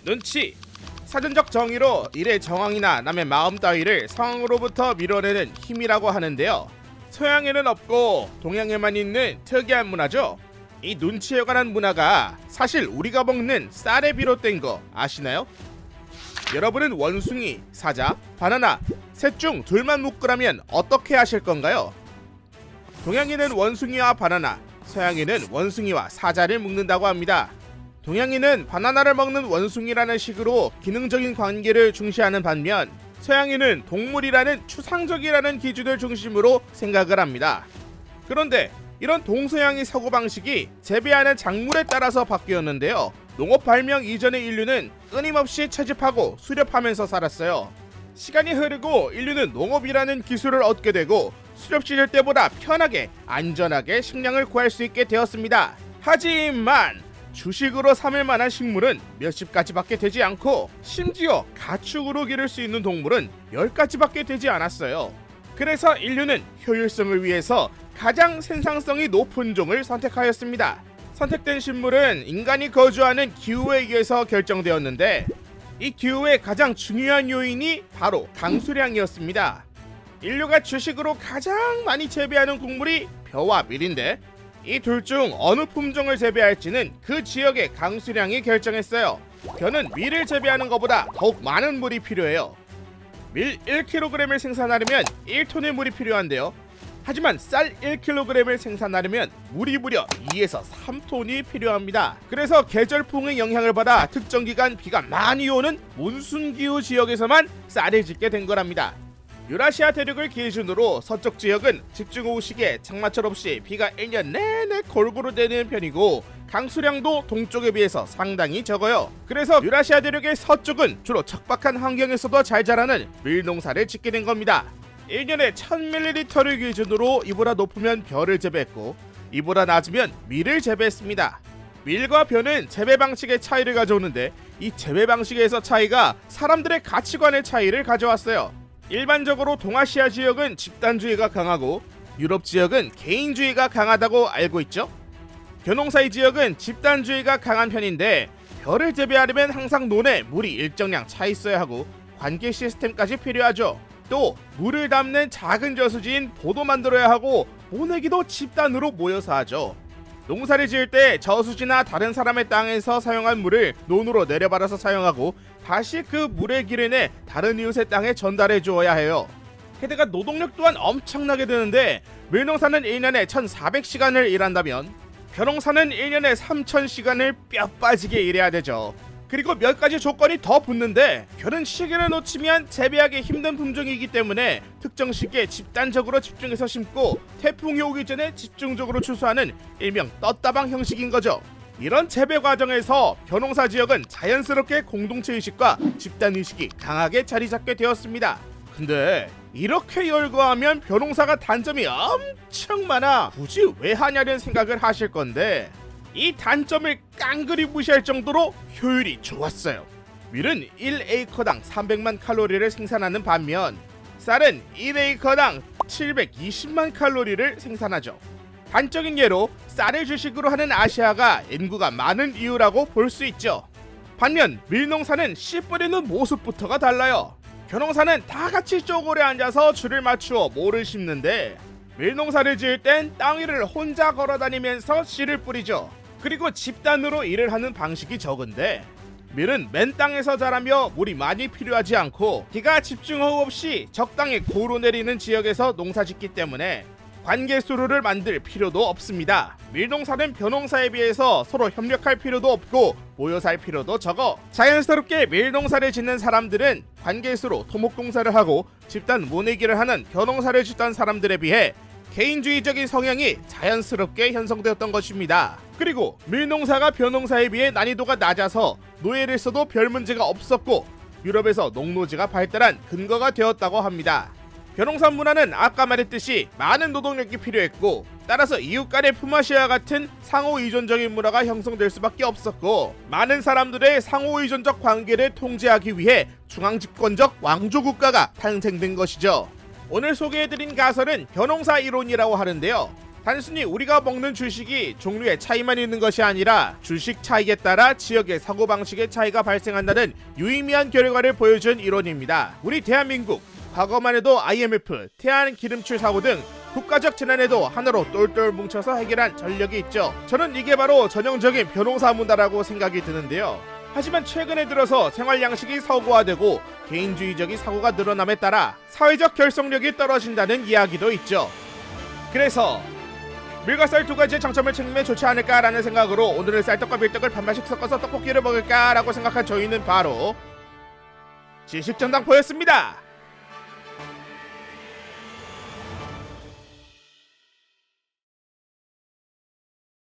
눈치. 사전적 정의로 일의 정황이나 남의 마음 따위를 상황으로부터 밀어내는 힘이라고 하는데요. 서양에는 없고 동양에만 있는 특이한 문화죠. 이 눈치에 관한 문화가 사실 우리가 먹는 쌀에 비롯된 거 아시나요? 여러분은 원숭이, 사자, 바나나 셋 중 둘만 묶으라면 어떻게 하실 건가요? 동양인은 원숭이와 바나나, 서양인은 원숭이와 사자를 묶는다고 합니다. 동양인은 바나나를 먹는 원숭이라는 식으로 기능적인 관계를 중시하는 반면 서양인은 동물이라는 추상적이라는 기준을 중심으로 생각을 합니다. 그런데 이런 동서양의 사고방식이 재배하는 작물에 따라서 바뀌었는데요. 농업 발명 이전의 인류는 끊임없이 채집하고 수렵하면서 살았어요. 시간이 흐르고 인류는 농업이라는 기술을 얻게 되고 수렵 시절 때보다 편하게 안전하게 식량을 구할 수 있게 되었습니다. 하지만 주식으로 삼을 만한 식물은 몇십 가지밖에 되지 않고 심지어 가축으로 기를 수 있는 동물은 10가지밖에 되지 않았어요. 그래서 인류는 효율성을 위해서 가장 생산성이 높은 종을 선택하였습니다. 선택된 식물은 인간이 거주하는 기후에 의해서 결정되었는데 이 기후의 가장 중요한 요인이 바로 강수량이었습니다. 인류가 주식으로 가장 많이 재배하는 곡물이 벼와 밀인데 이 둘 중 어느 품종을 재배할지는 그 지역의 강수량이 결정했어요. 벼는 밀을 재배하는 것보다 더욱 많은 물이 필요해요. 밀 1kg을 생산하려면 1톤의 물이 필요한데요. 하지만 쌀 1kg을 생산하려면 물이 무려 2에서 3톤이 필요합니다. 그래서 계절풍의 영향을 받아 특정 기간 비가 많이 오는 몬순기후 지역에서만 쌀을 짓게 된 거랍니다. 유라시아 대륙을 기준으로 서쪽 지역은 집중호우 시기에 장마철 없이 비가 1년 내내 골고루 내리는 편이고 강수량도 동쪽에 비해서 상당히 적어요. 그래서 유라시아 대륙의 서쪽은 주로 척박한 환경에서도 잘 자라는 밀농사를 짓게 된 겁니다. 1년에 1000ml를 기준으로 이보다 높으면 벼를 재배했고 이보다 낮으면 밀을 재배했습니다. 밀과 벼는 재배 방식의 차이를 가져오는데 이 재배 방식에서 차이가 사람들의 가치관의 차이를 가져왔어요. 일반적으로 동아시아 지역은 집단주의가 강하고 유럽 지역은 개인주의가 강하다고 알고 있죠. 벼농사의 지역은 집단주의가 강한 편인데 벼를 재배하려면 항상 논에 물이 일정량 차 있어야 하고 관계 시스템까지 필요하죠. 또 물을 담는 작은 저수지인 보도 만들어야 하고 모내기도 집단으로 모여서 하죠. 농사를 지을 때 저수지나 다른 사람의 땅에서 사용한 물을 논으로 내려받아서 사용하고 다시 그 물의 길을 다른 이웃의 땅에 전달해 주어야 해요. 게다가 노동력 또한 엄청나게 드는데 밀농사는 1년에 1400시간을 일한다면 벼농사는 1년에 3000시간을 뼈 빠지게 일해야 되죠. 그리고 몇 가지 조건이 더 붙는데 벼는 시기를 놓치면 재배하기 힘든 품종이기 때문에 특정 시기에 집단적으로 집중해서 심고 태풍이 오기 전에 집중적으로 추수하는 일명 떴다방 형식인 거죠. 이런 재배 과정에서 벼농사 지역은 자연스럽게 공동체의식과 집단의식이 강하게 자리 잡게 되었습니다. 근데 이렇게 열거하면 벼농사가 단점이 엄청 많아 굳이 왜 하냐는 생각을 하실 건데 이 단점을 깡그리 무시할 정도로 효율이 좋았어요. 밀은 1에이커당 300만 칼로리를 생산하는 반면 쌀은 1에이커당 720만 칼로리를 생산하죠. 단적인 예로 쌀을 주식으로 하는 아시아가 인구가 많은 이유라고 볼 수 있죠. 반면 밀농사는 씨 뿌리는 모습부터가 달라요. 벼농사는 다 같이 쪼그려 앉아서 줄을 맞추어 모를 심는데 밀농사를 지을 땐 땅 위를 혼자 걸어다니면서 씨를 뿌리죠. 그리고 집단으로 일을 하는 방식이 적은데 밀은 맨 땅에서 자라며 물이 많이 필요하지 않고 비가 집중호우 없이 적당히 고루 내리는 지역에서 농사짓기 때문에 관계수로를 만들 필요도 없습니다. 밀농사는 벼농사에 비해서 서로 협력할 필요도 없고 모여 살 필요도 적어 자연스럽게 밀농사를 짓는 사람들은 관계수로 토목공사를 하고 집단 모내기를 하는 벼농사를 짓던 사람들에 비해 개인주의적인 성향이 자연스럽게 형성되었던 것입니다. 그리고 밀농사가 벼농사에 비해 난이도가 낮아서 노예를 써도 별 문제가 없었고 유럽에서 농노지가 발달한 근거가 되었다고 합니다. 벼농사 문화는 아까 말했듯이 많은 노동력이 필요했고 따라서 이웃 간의 품앗이와 같은 상호 의존적인 문화가 형성될 수밖에 없었고 많은 사람들의 상호 의존적 관계를 통제하기 위해 중앙집권적 왕조국가가 탄생된 것이죠. 오늘 소개해드린 가설은 벼농사 이론이라고 하는데요. 단순히 우리가 먹는 주식이 종류의 차이만 있는 것이 아니라 주식 차이에 따라 지역의 사고방식의 차이가 발생한다는 유의미한 결과를 보여준 이론입니다. 우리 대한민국 과거만 해도 IMF, 태안 기름칠 사고 등 국가적 재난에도 하나로 똘똘 뭉쳐서 해결한 전력이 있죠. 저는 이게 바로 전형적인 변호사 문화라고 생각이 드는데요. 하지만 최근에 들어서 생활 양식이 서구화되고 개인주의적인 사고가 늘어남에 따라 사회적 결속력이 떨어진다는 이야기도 있죠. 그래서 밀과 쌀 두 가지의 장점을 챙기면 좋지 않을까라는 생각으로 오늘은 쌀떡과 밀떡을 반반씩 섞어서 떡볶이를 먹을까라고 생각한 저희는 바로 지식전당포였습니다.